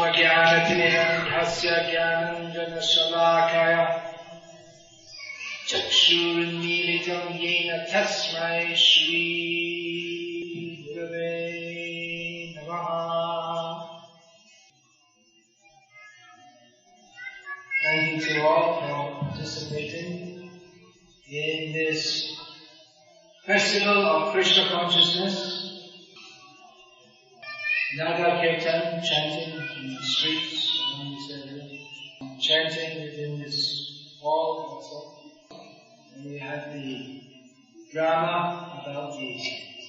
Svagyanatimirandhasya Gyananjana Shalakaya Chakshurmilitam Yena Tasmai Shri Gurave Namaha. Thank you to all for participating in this festival of Krishna consciousness. Naga Kirtan, chanting in the streets, chanting within this hall also. And we had the drama about the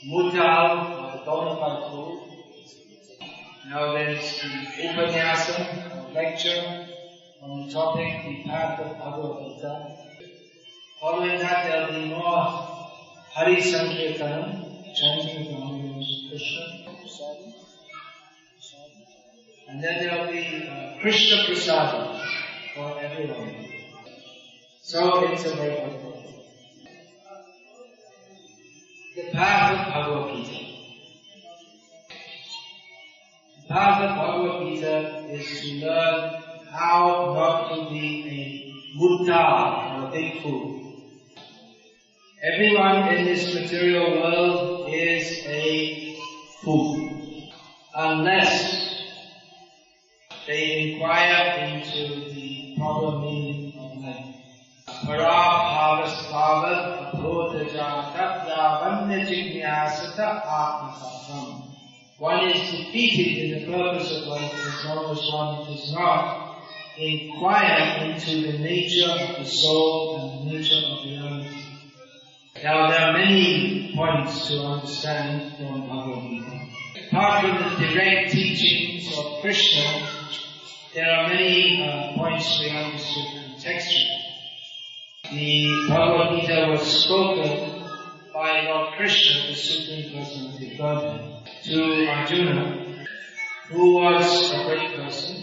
mudal, or the bona fide food. Now there's the upanyasa, lecture on the topic, the path of Bhagavad Gita. Following that there will be more Hari Sankirtanam, chanting of the holy names of Krishna. And then there will be Krishna Prasadam for everyone. So it's a very good book. The path of Bhagavad Gita. The path of Bhagavad Gita is to learn how not to be a mutta or a big fool. Everyone in this material world is a fool, unless they inquire into the proper meaning of life. Parabhavasbhavat apodhajatatlavanya jignasata atmasatam. One is defeated in the purpose of life as long as one does not inquire into the nature of the soul and the nature of reality. Now there are many points to understand from Bhagavad Gita. Apart from the direct teachings of Krishna, there are many points to be understood contextually. The Bhagavad Gita was spoken by Lord Krishna, the Supreme Personality of Godhead, to Arjuna, who was a great person,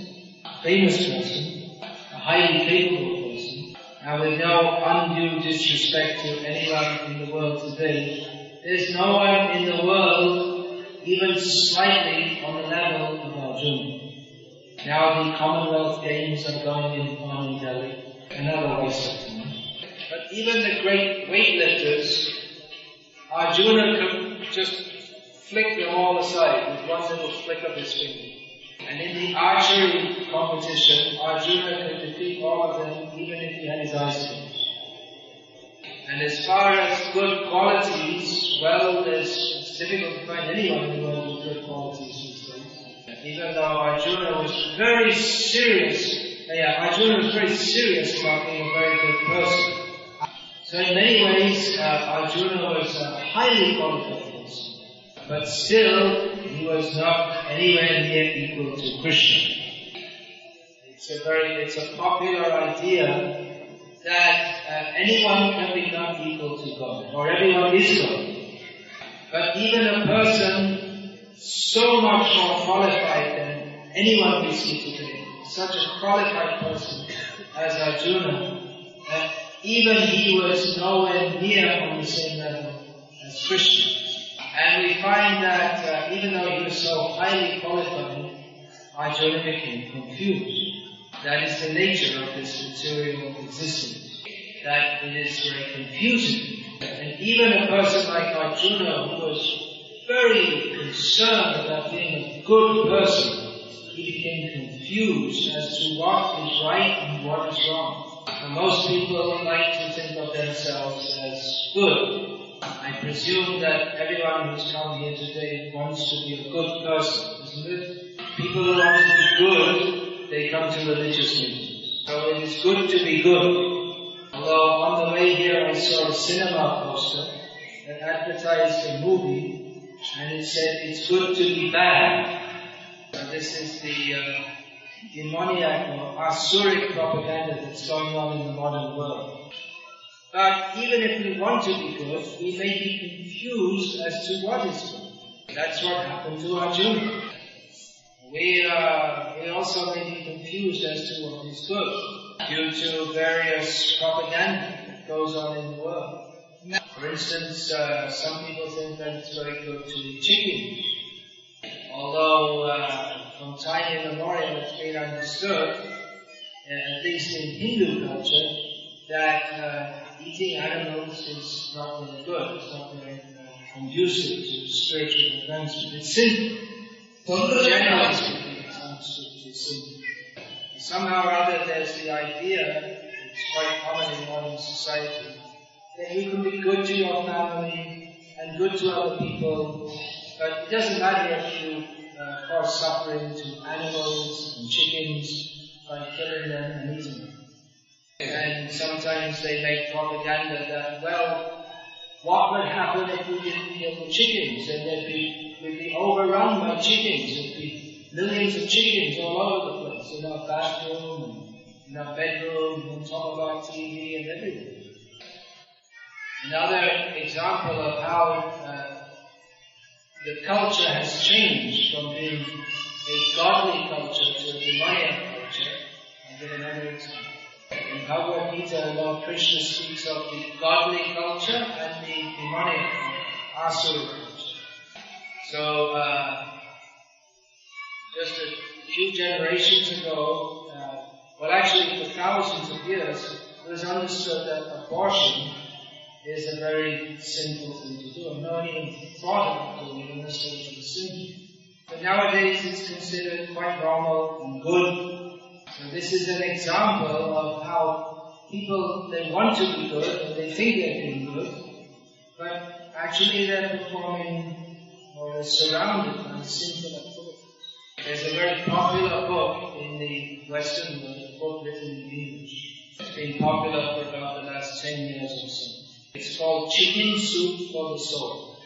a famous person, a highly capable person, and with no undue disrespect to anyone in the world today. There's no one in the world even slightly on the level of Arjuna. Now the Commonwealth Games are going on in Delhi, another waste of time. But even the great weightlifters, Arjuna could just flick them all aside with one little flick of his finger. And in the archery competition, Arjuna could defeat all of them even if he had his eyes closed. And as far as good qualities, well, it's difficult to find anyone in the world with good qualities these days. Even though Arjuna was very serious about being a very good person. So in many ways, Arjuna was a highly qualified person. But still, he was not anywhere near equal to Krishna. It's a popular idea that anyone can become equal to God, or everyone is God. But even a person so much more qualified than anyone we see today, such a qualified person as Arjuna, even he was nowhere near on the same level as Krishna. And we find that even though he was so highly qualified, Arjuna became confused. That is the nature of this material existence, that it is very confusing. And even a person like Arjuna, who was very concerned about being a good person, he became confused as to what is right and what is wrong. And most people like to think of themselves as good. I presume that everyone who's come here today wants to be a good person, isn't it? People who want to be good, they come to religious meetings. So it is good to be good. Although on the way here I saw a cinema poster that advertised a movie and it said it's good to be bad. So this is the demoniac or asuric propaganda that's going on in the modern world. But even if we want to be good, we may be confused as to what is good. That's what happened to Arjuna. We also may be confused as to what is good due to various propaganda that goes on in the world. For instance, some people think that it's very good to eat chicken. Although from time immemorial it's been understood, at least in Hindu culture, that eating animals is not very good. It's not very conducive to spiritual advancement. It's sinful. Generally speaking, it's understood to be sinful. Somehow or other there's the idea, it's quite common in modern society, that you can be good to your family and good to other people, but it doesn't matter if you cause suffering to animals and chickens by killing them and eating them. And sometimes they make propaganda that, well, what would happen if we didn't kill the chickens? And we'd be overrun by chickens. There'd be millions of chickens all over the place, in our bathroom, in our bedroom, on top of our TV and everything. Another example of how the culture has changed from being a godly culture to a demoniac culture. I'll give another example. In Bhagavad Gita, Lord Krishna speaks of the godly culture and the demoniac asura culture. So, just a few generations ago, well actually for thousands of years, it was understood that abortion is a very sinful thing to do. And no one even thought about doing it unless it was sinful. But nowadays it's considered quite normal and good. So this is an example of how people, they want to be good, or they think they're being good, but actually they're performing or are surrounded by sinful activities. There's a very popular book in the Western world, a book written in English. It's been popular for about the last 10 years or so. It's called Chicken Soup for the Soul.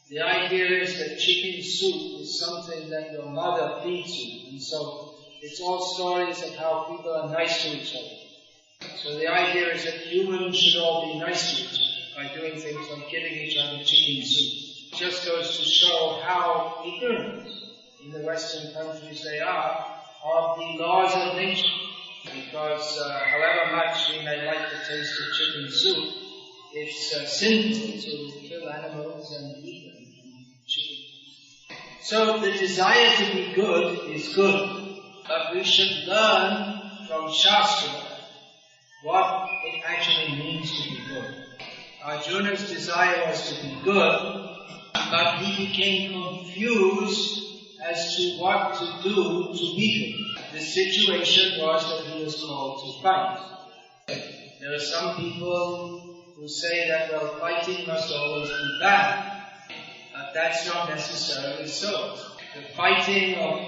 The idea is that chicken soup is something that your mother feeds you, and so it's all stories of how people are nice to each other. So the idea is that humans should all be nice to each other by doing things like giving each other chicken soup. It just goes to show how ignorant in the Western countries they are of the laws of nature. Because however much we may like the taste of chicken soup, it's sinful to kill animals and eat them. Chicken. So the desire to be good is good. But we should learn from Shastra what it actually means to be good. Arjuna's desire was to be good, but he became confused as to what to do to be good. The situation was that he was called to fight. There are some people who say that, well, fighting must always be bad. But that's not necessarily so. The fighting of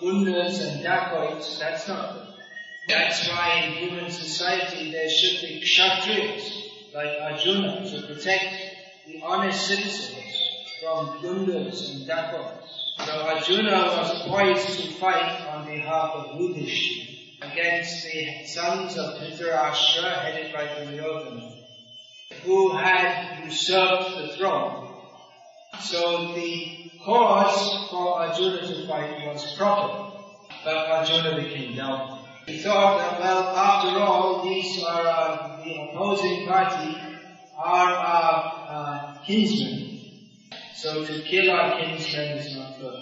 Gundas and dacoits, that's not good. That's why in human society there should be kshatriyas like Arjuna to protect the honest citizens from Gundas and dacoits. So Arjuna was poised to fight on behalf of Yudhishthira against the sons of Dhritarashtra headed by Duryodhana, who had usurped the throne. So the cause for Arjuna to fight was proper, but Arjuna became doubtful. He thought that, well, after all, these are the opposing party are our kinsmen. So to kill our kinsmen is not good.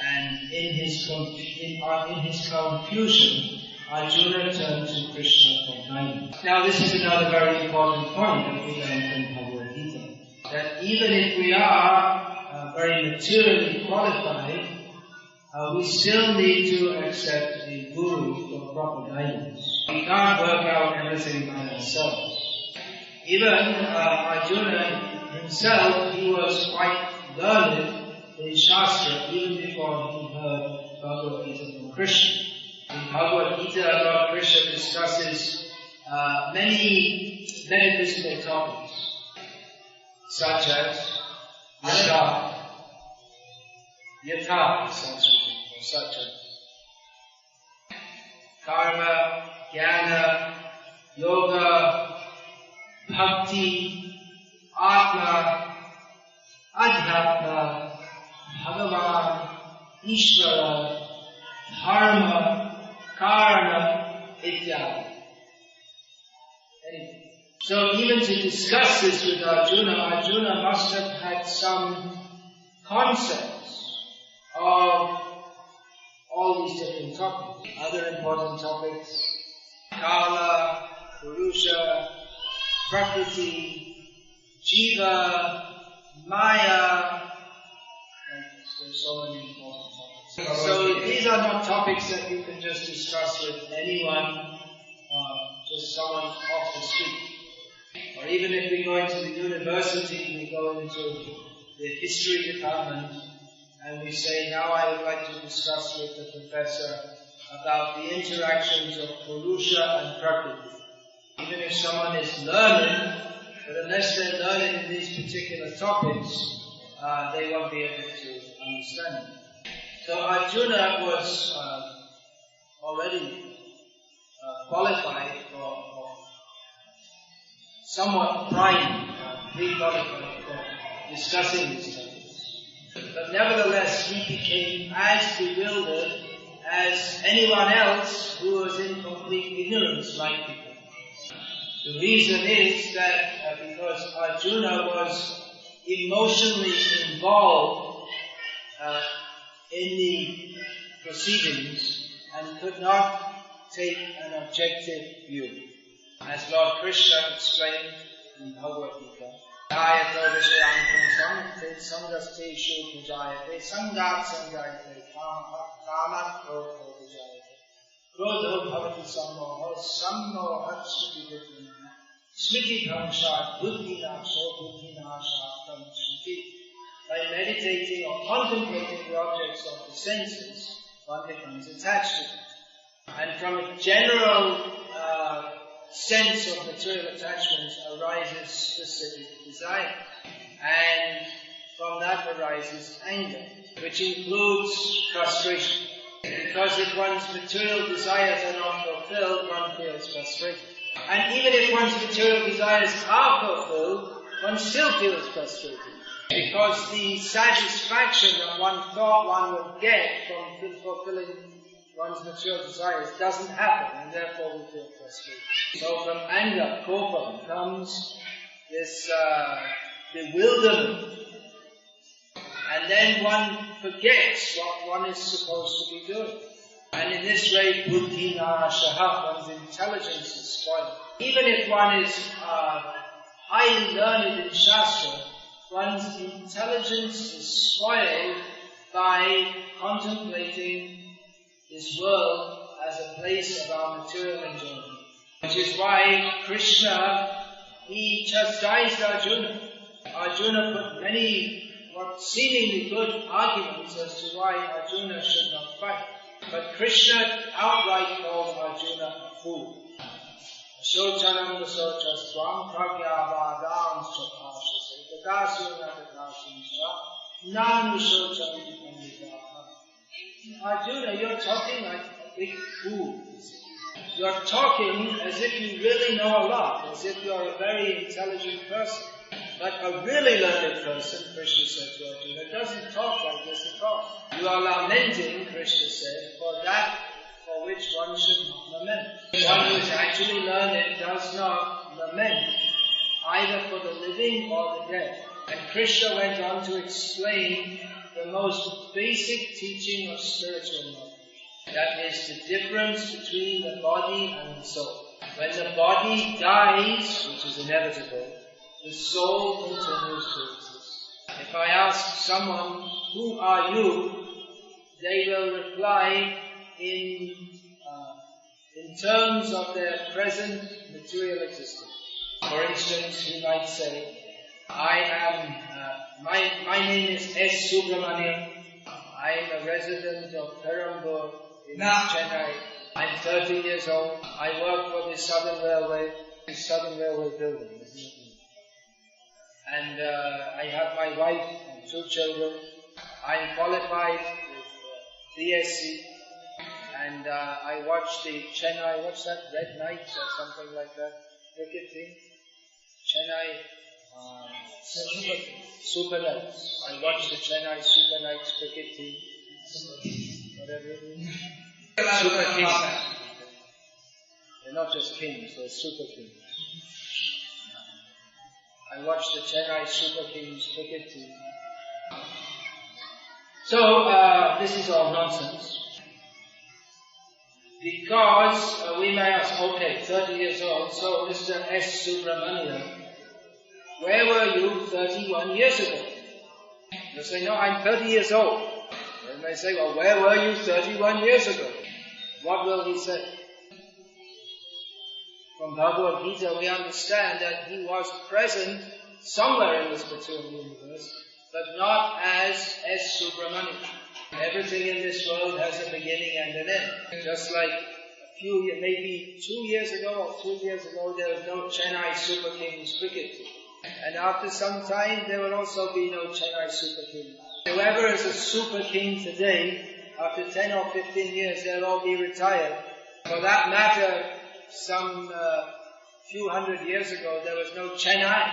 And in his confusion, Arjuna turned to Krishna for guidance. Now this is another very important point that we learn from Bhagavad Gita. That even if we are very materially qualified, we still need to accept a guru for proper guidance. We can't work out everything by ourselves. Even Arjuna himself, he was quite learned in Shastra even before he heard Bhagavad Gita from Krishna. In Bhagavad Gita, Lord Krishna discusses many metaphysical topics, such as Yatha, such as karma, jnana, yoga, bhakti, atma, adhyatma, Bhagavan, Ishvara, dharma, karma, ityadi. So even to discuss this with Arjuna, Arjuna must have had some concepts of these different topics. Other important topics: Kala, Purusha, Prakriti, Jiva, Maya. There's so many important topics. So these are not topics that you can just discuss with anyone, just someone off the street. Or even if we go into the university, we go into the history department and we say, now I would like to discuss with the professor about the interactions of Purusha and Prakriti. Even if someone is learned, but unless they're learned in these particular topics, they won't be able to understand it. So Arjuna was already qualified for somewhat primed, pre-qualified for discussing these topics. But nevertheless, he became as bewildered as anyone else who was in complete ignorance like people. The reason is that because Arjuna was emotionally involved in the proceedings and could not take an objective view. As Lord Krishna explained in Bhagavad Gita, Ayata Vishayantam Samgasteshu Pujayate Sangat Sanjayate Kamat Krodho Pujayate Krodho Bhavati Sammoho Sammohat Smriti Buddhi Smriti Bhangshat Buddhi Nasha Tam Smriti. By meditating or contemplating the objects of the senses, one becomes attached to them. And from a general sense of material attachments arises specific desire. And from that arises anger, which includes frustration. Because if one's material desires are not fulfilled, one feels frustrated. And even if one's material desires are fulfilled, one still feels frustrated. Because the satisfaction that one thought one would get from fulfilling one's material desires doesn't happen, and therefore we feel frustrated. So from anger, kopa, comes this bewilderment. And then one forgets what one is supposed to be doing. And in this way, buddhi nashaha, one's intelligence is spoiled. Even if one is highly learned in Shastra, one's intelligence is spoiled by contemplating this world as a place of our material enjoyment. Which is why Krishna, he chastised Arjuna. Arjuna put many, what seemingly good arguments as to why Arjuna should not fight. But Krishna outright called Arjuna a fool. Ashochanam vasochas tvam pragyavadam chapashase gadasuna gadasumsha nanushochanam panditaha. Arjuna, you're talking like a big fool. You're talking as if you really know a lot, as if you're a very intelligent person. But a really learned person, Krishna said to Arjuna, doesn't talk like this at all. You are lamenting, Krishna said, for that for which one should not lament. One who is actually learned does not lament either for the living or the dead. And Krishna went on to explain the most basic teaching of spiritual knowledge. That is the difference between the body and the soul. When the body dies, which is inevitable, the soul continues to exist. If I ask someone, who are you? They will reply in terms of their present material existence. For instance, he might say, my name is S. Subramaniam. I am a resident of Perambur in Chennai. I'm 30 years old. I work for the Southern Railway building, isn't it? And I have my wife and 2 children. I'm qualified with BSc. And I watch the Chennai, what's that, Red Knights or something like that, cricket team? Chennai Super Knights. I watch the Chennai Super Knights cricket team. Whatever it is. Super Kings. They're not just kings, they're super kings. I watch the Chennai Super Kings cricket team. So, this is all nonsense. Because we may ask, okay, 30 years old, so Mr. S. Subramanian, where were you 31 years ago? You say, no, I'm 30 years old. They may say, well, where were you 31 years ago? What will he say? From Bhagavad Gita we understand that he was present somewhere in this material universe, but not as S. Subramanian. Everything in this world has a beginning and an end. Just like maybe 2 years ago or 2 years ago, there was no Chennai Super Kings cricket team. And after some time, there will also be no Chennai Super King. Whoever is a Super King today, after 10 or 15 years, they'll all be retired. For that matter, some few hundred years ago, there was no Chennai.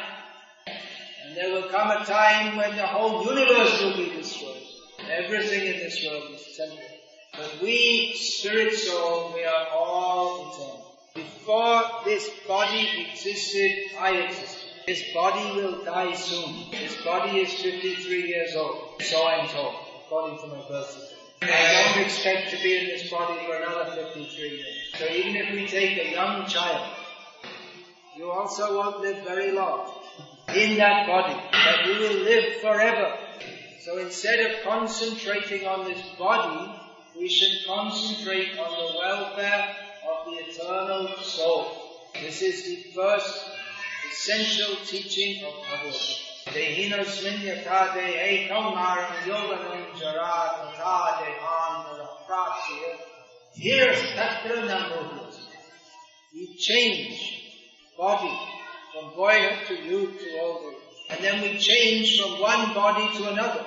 And there will come a time when the whole universe will be destroyed. Everything in this world is temporary. But we, spirit soul, we are all eternal. Before this body existed, I existed. This body will die soon. This body is 53 years old. So I'm told, according to my birth certificate. I don't expect to be in this body for another 53 years. So even if we take a young child, you also won't live very long in that body, but you will live forever. So instead of concentrating on this body, we should concentrate on the welfare of the eternal soul. This is the first essential teaching of Bhagavad. Dehinosmin yatha dehe kaumaram yoganam jara tatha dehan praptiya here's tatra namudras. We change body from boyhood to youth to old age. And then we change from one body to another.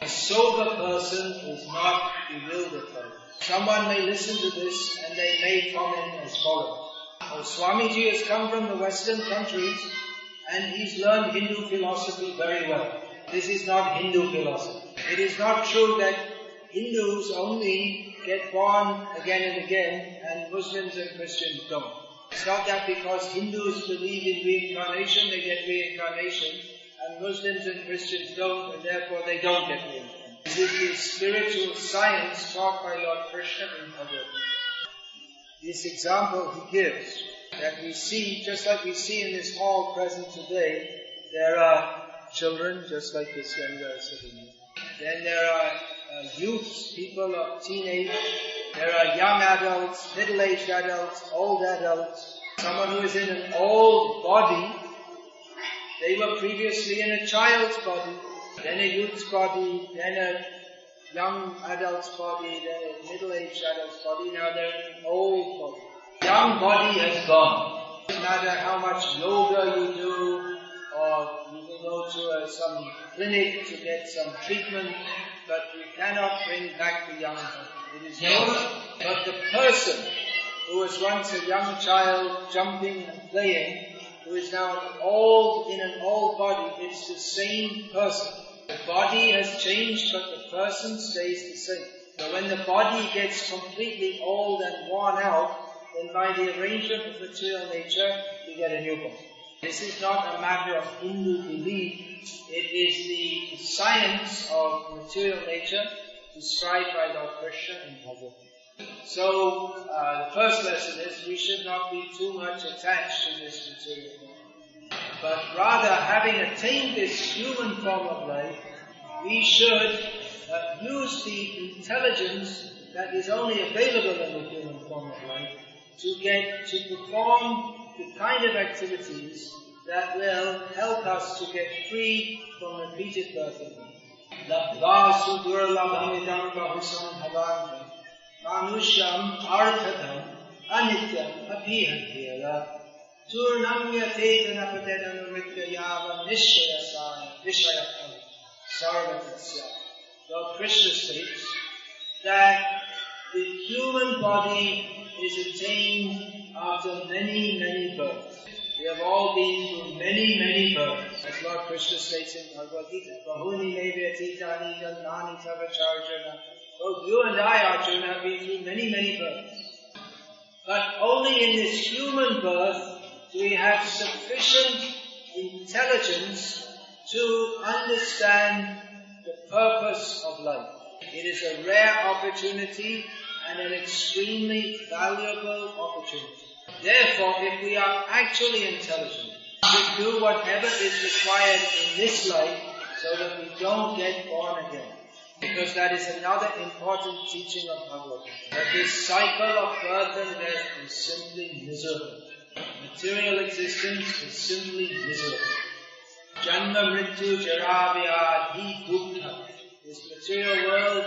A sober person is not bewildered by it. Someone may listen to this and they may comment as follows. Oh, Swamiji has come from the Western countries and he's learned Hindu philosophy very well. This is not Hindu philosophy. It is not true that Hindus only get born again and again and Muslims and Christians don't. It's not that because Hindus believe in reincarnation, they get reincarnation, and Muslims and Christians don't, and therefore they don't get reincarnation. This is the spiritual science taught by Lord Krishna in Bhagavad. This example he gives, that we see, just like we see in this hall present today, there are children, just like this young guy sitting here. Then there are youths, people of teenage. There are young adults, middle-aged adults, old adults. Someone who is in an old body, they were previously in a child's body, then a youth's body, then a young adult's body, then a middle-aged adult's body, now they're in an old body. Young body has gone. No matter how much yoga you do, or you can go to some clinic to get some treatment, but you cannot bring back the young body. It is yoga. But the person who was once a young child jumping and playing, who is now in an old body, it's the same person. The body has changed, but the person stays the same. So when the body gets completely old and worn out, then by the arrangement of material nature, you get a new body. This is not a matter of Hindu belief. It is the science of material nature described by Lord Krishna in Bhagavad. So, the first lesson is we should not be too much attached to this material form. But rather, having attained this human form of life, we should use the intelligence that is only available in the human form of life to perform the kind of activities that will help us to get free from repeated birth and death. Labdva sudurlabhamidam bahusam bhavantam manusham arthadam anityam abhihantyara turnam yatetana padenanumityayava nishayasaya vishayakam sarvatasya. Lord Krishna states that the human body is attained after many, many births. We have all been through many, many births. As Lord Krishna states in Bhagavad Gita, Bahuni mevyatitani jannani savacharjana. Both you and I, Arjuna, have been through many, many births. But only in this human birth do we have sufficient intelligence to understand the purpose of life. It is a rare opportunity and an extremely valuable opportunity. Therefore, if we are actually intelligent, we should do whatever is required in this life so that we don't get born again. Because that is another important teaching of Bhagavad. That this cycle of birth and death is simply miserable. Material existence is simply miserable. Janma mrityu jara vyadhi dukkha. This material world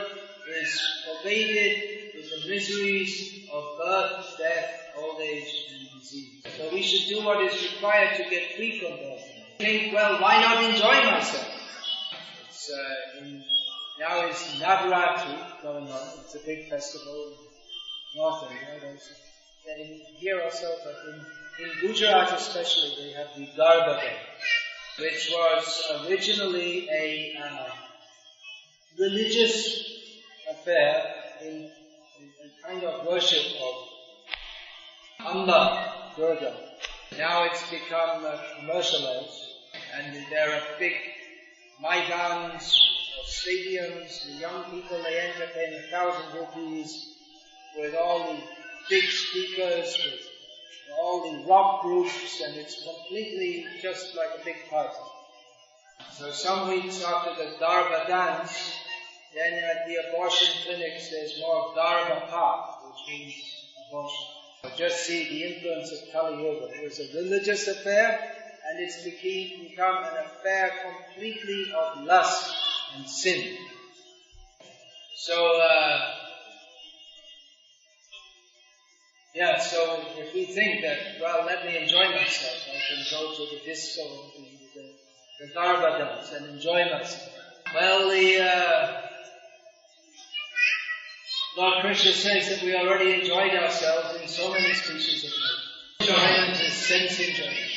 is pervaded with the miseries of birth, death, old age and disease. So we should do what is required to get free from birth. Think, well, why not enjoy myself? Now is Navaratri going on. It's a big festival in North India. Here also, but in Gujarat especially, they have the Garba Day, which was originally a religious affair in a kind of worship of Amba, Durga. Now it's become commercialized, and there are big Maidans, stadiums, the young people, they enter paying 1,000 rupees with all the big speakers, with all the rock groups, and it's completely just like a big party. So some weeks after the Garba dance, then at the abortion clinics there's more Garba Pa, which means abortion. So just see the influence of Kali Yuga. It was a religious affair, and it's become an affair completely of lust and sin. So, so if we think that, well, let me enjoy myself, I can go to the disco, the Garba dance and enjoy myself. Well, Lord Krishna says that we already enjoyed ourselves in so many species of life. Enjoyment is sense enjoyment.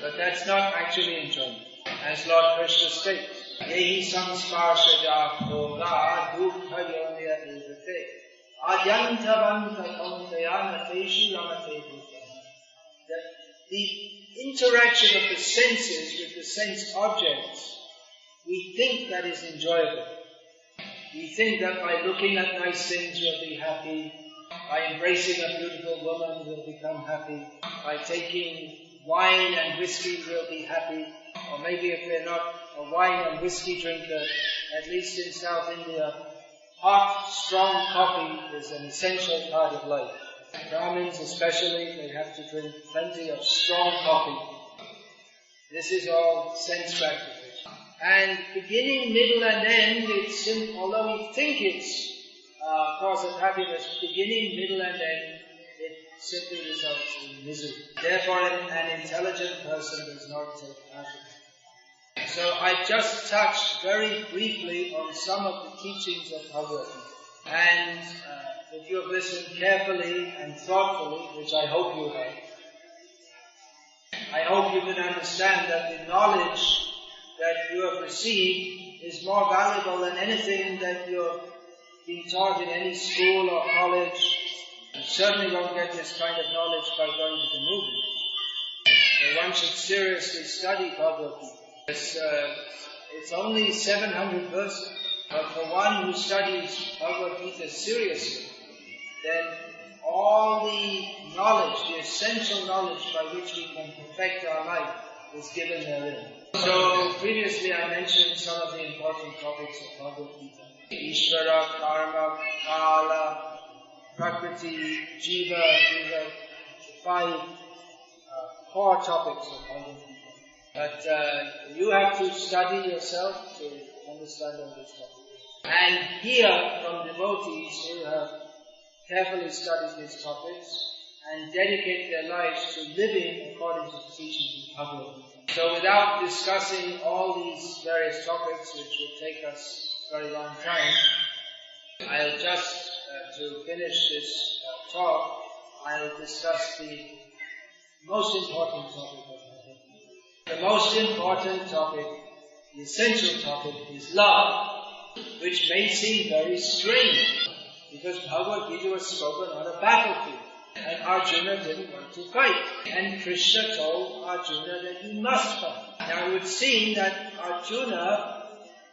But that's not actually enjoyment. As Lord Krishna states, Yehi samsparshaja bhoga dukkha yonya evate ajantavanta kauntayanateshu yamate bhuta. That the interaction of the senses with the sense objects, we think that is enjoyable. We think that by looking at nice things we'll be happy, by embracing a beautiful woman we'll become happy, by taking wine and whiskey we'll be happy, or maybe if we're not a wine and whiskey drinker, at least in South India, hot, strong coffee is an essential part of life. Brahmins especially, they have to drink plenty of strong coffee. This is all sense gratification. And beginning, middle and end, although we think it's cause of happiness, beginning, middle and end, it simply results in misery. Therefore, an intelligent person does not take happiness. So I just touched very briefly on some of the teachings of Bhagavad. And if you have listened carefully and thoughtfully, which I hope you have, I hope you can understand that the knowledge that you have received is more valuable than anything that you have been taught in any school or college. You certainly won't get this kind of knowledge by going to the movie. So one should seriously study Bhagavad Gita. It's only 700 verses, but for one who studies Bhagavad Gita seriously, then all the knowledge, the essential knowledge by which we can perfect our life is given therein. So previously I mentioned some of the important topics of Bhagavad Gita. Ishvara, Karma, Kala, Prakriti, Jiva, the 5 core topics of Bhagavad Gita. But you have to study yourself to understand all these topics. And hear from devotees who have carefully studied these topics and dedicate their lives to living according to the teachings of Bhagavad Gita. So without discussing all these various topics, which will take us a very long time, I'll just, to finish this talk, I'll discuss the most important topic of Bhagavad Gita. The most important topic, the essential topic, is love, which may seem very strange, because Bhagavad Gita was spoken on a battlefield. And Arjuna didn't want to fight. And Krishna told Arjuna that he must fight. Now it would seem that Arjuna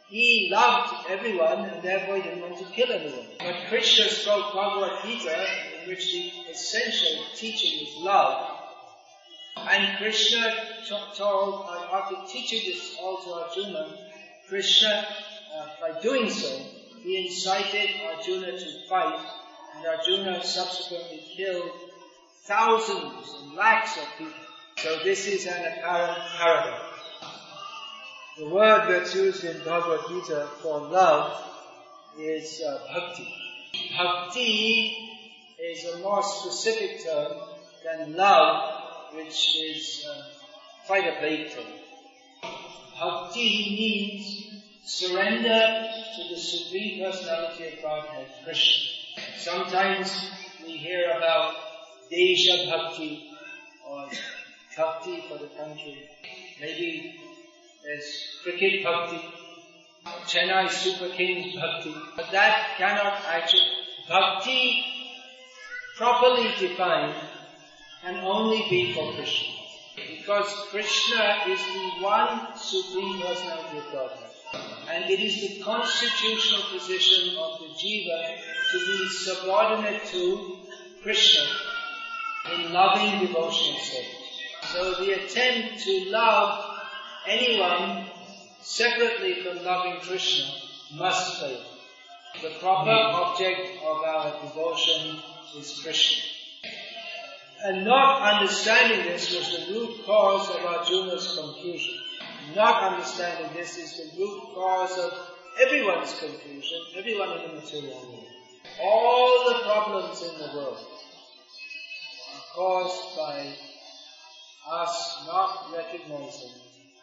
he loved everyone and therefore he didn't want to kill anyone. But Krishna spoke Bhagavad Gita, in which the essential teaching is love. And Krishna told, after teaching this all to Arjuna, Krishna, by doing so, he incited Arjuna to fight, and Arjuna subsequently killed thousands and lakhs of people. So this is an apparent paradox. The word that's used in Bhagavad Gita for love is Bhakti. Bhakti is a more specific term than love, which is quite a vague term. Bhakti means surrender to the Supreme Personality of Godhead, Krishna. Sometimes we hear about Desha Bhakti or Bhakti for the country. Maybe there's cricket Bhakti, Chennai Super Kings Bhakti. But that cannot actually... Bhakti, properly defined, can only be for Krishna. Because Krishna is the one Supreme Personality of Godhead. And it is the constitutional position of the jiva to be subordinate to Krishna in loving devotional service. So the attempt to love anyone separately from loving Krishna must fail. The proper object of our devotion is Krishna. And not understanding this was the root cause of Arjuna's confusion. Not understanding this is the root cause of everyone's confusion, everyone in the material world. All the problems in the world are caused by us not recognizing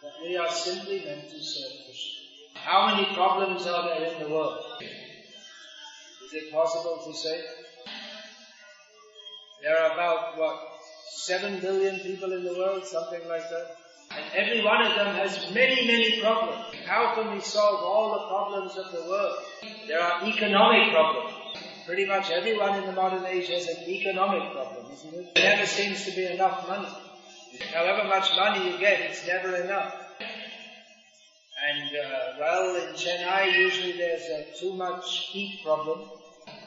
that we are simply meant to serve Krishna. How many problems are there in the world? Is it possible to say? There are about, 7 billion people in the world, something like that. And every one of them has many, many problems. How can we solve all the problems of the world? There are economic problems. Pretty much everyone in the modern age has an economic problem, isn't it? There never seems to be enough money. However much money you get, it's never enough. And, in Chennai, usually there's a too much heat problem.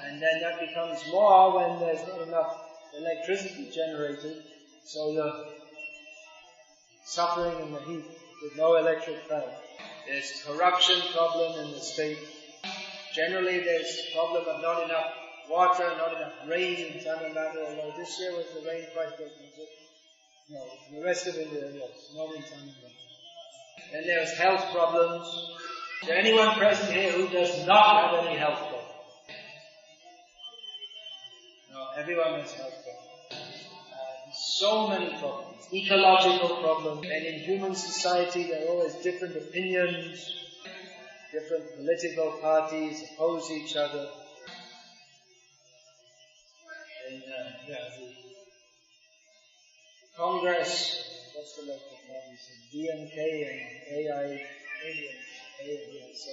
And then that becomes more when there's not enough electricity generated. So you're suffering in the heat with no electric power. There's corruption problem in the state. Generally there's the problem of not enough water, not enough rain in Tamil Nadu, although this year was the rain quite good. No, in the rest of India, yes, not in Tamil Nadu. Then there's health problems. Is there anyone present here who does not have any health problems? No, everyone has health problems. So many problems. Ecological problems. And in human society there are always different opinions. Different political parties oppose each other. And the Congress, what's the local parties? DMK and AI. So,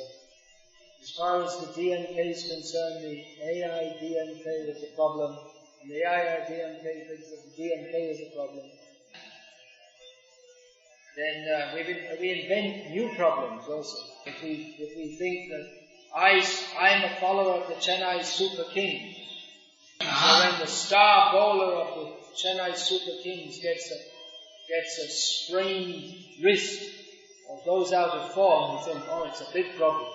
as far as the DMK is concerned, the AI-DMK is a problem. And the AI-DMK thinks that the DMK is a problem. Then we invent new problems also. If we think that I'm a follower of the Chennai Super Kings, so when the star bowler of the Chennai Super Kings gets a sprained wrist or goes out of form, we think, it's a big problem.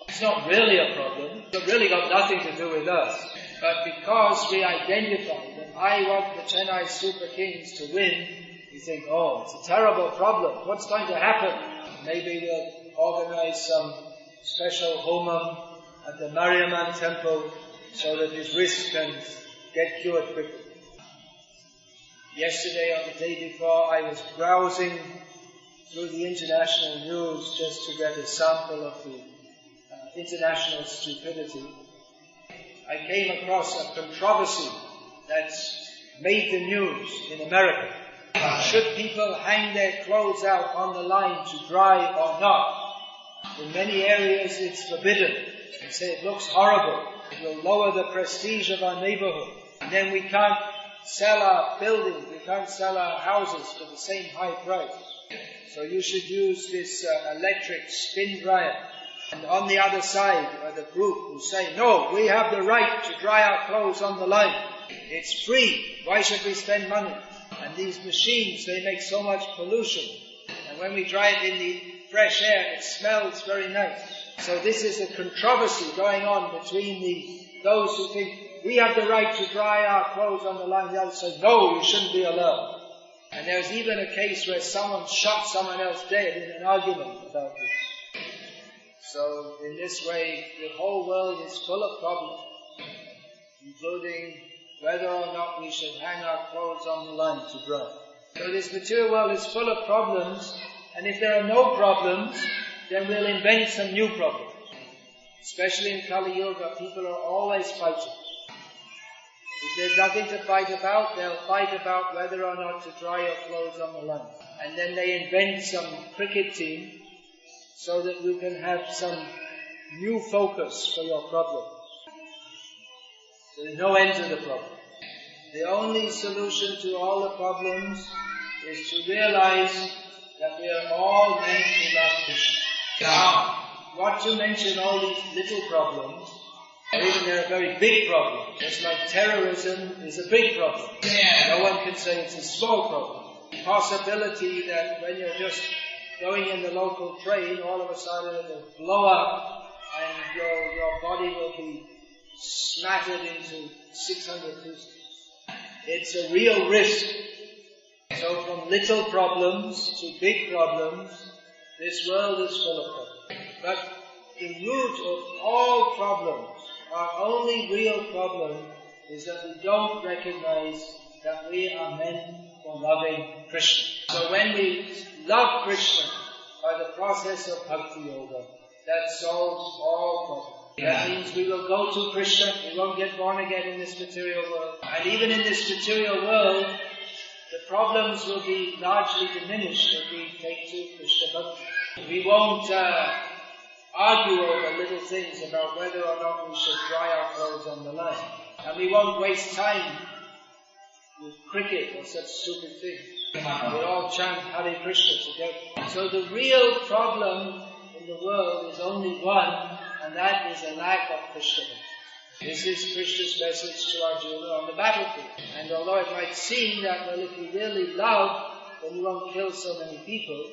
It's not really a problem. It's really got nothing to do with us. But because we identify that I want the Chennai Super Kings to win, we think, it's a terrible problem. What's going to happen? Maybe we'll organize some special homam at the Mariamman temple so that his wrist can get cured quickly. Yesterday or the day before, I was browsing through the international news just to get a sample of the international stupidity. I came across a controversy that's made the news in America. Should people hang their clothes out on the line to dry or not? In many areas it's forbidden. They say it looks horrible. It will lower the prestige of our neighborhood. And then we can't sell our buildings, we can't sell our houses for the same high price. So you should use this electric spin dryer. And on the other side are the group who say, no, we have the right to dry our clothes on the line. It's free. Why should we spend money? And these machines, they make so much pollution. And when we dry it in the fresh air, it smells very nice. So this is a controversy going on between those who think we have the right to dry our clothes on the line. The others say, no, you shouldn't be allowed. And there's even a case where someone shot someone else dead in an argument about this. So in this way, the whole world is full of problems, including whether or not we should hang our clothes on the line to dry. So this material world is full of problems, and if there are no problems, then we'll invent some new problems. Especially in Kali Yuga, people are always fighting. If there's nothing to fight about, they'll fight about whether or not to dry your clothes on the line. And then they invent some cricket team so that you can have some new focus for your problem. So there's no end to the problem. The only solution to all the problems is to realize that we are all meant to love Krishna. Now, not to mention all these little problems, or even there are very big problems. Just like terrorism is a big problem. No one can say it's a small problem. The possibility that when you're just going in the local train, all of a sudden it will blow up and your body will be smattered into 600 pieces. It's a real risk. So from little problems to big problems, this world is full of problems. But the root of all problems, our only real problem, is that we don't recognize that we are meant for loving Krishna. So when we love Krishna by the process of Bhakti Yoga, that solves all problems. That means we will go to Krishna, we won't get born again in this material world. And even in this material world, the problems will be largely diminished if we take to Krishna Bhakti. We won't argue over little things about whether or not we should dry our clothes on the line. And we won't waste time with cricket or such stupid things. We'll all chant Hare Krishna together. So the real problem in the world is only one, and that is a lack of Krishna. This is Krishna's message to Arjuna on the battlefield. And although it might seem that, well, if you really love, then you won't kill so many people,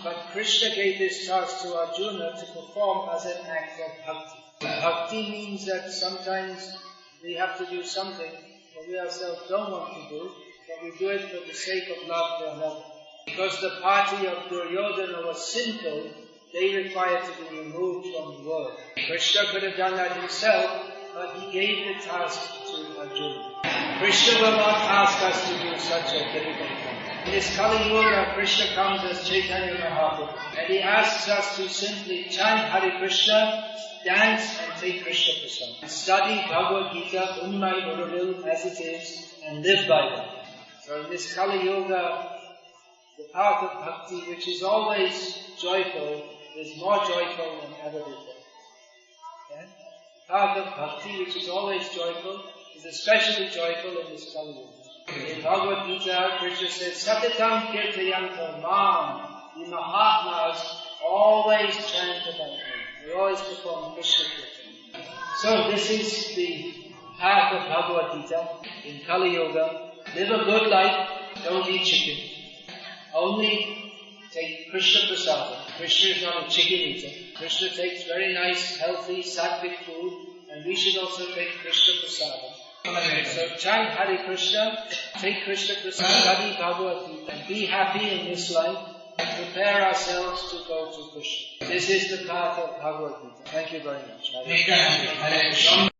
but Krishna gave this task to Arjuna to perform as an act of bhakti. Bhakti means that sometimes we have to do something that we ourselves don't want to do, but we do it for the sake of love for another. Because the party of Duryodhana was sinful, they required to be removed from the world. Krishna could have done that himself, but he gave the task to Arjuna. Krishna will not ask us to do such a difficult thing. In this Kali Yuga, Krishna comes as Chaitanya Mahaprabhu, and he asks us to simply chant Hare Krishna, dance and take Krishna Prasad. Study Bhagavad Gita, Unnai Uruvil as it is, and live by that. So in this Kali Yuga, the path of bhakti, which is always joyful, is more joyful than ever before. Okay? The path of bhakti, which is always joyful, is especially joyful in this Kali Yuga. In Bhagavad Gita, Krishna says, Satatam Kirtayantam Mam. The Mahatmas always chant about me. They always perform Krishna Kirtan. So this is the path of Bhagavad Gita in Kali Yuga. Live a good life, don't eat chicken. Only take Krishna Prasad. Krishna is not a chicken eater. Krishna takes very nice, healthy, sattvic food, and we should also take Krishna Prasad. So chant Hare Krishna, take Krishna Prasad, study Bhagavad Gita, and be happy in this life, and prepare ourselves to go to Krishna. This is the path of Bhagavad Gita. Thank you very much. Hare Krishna.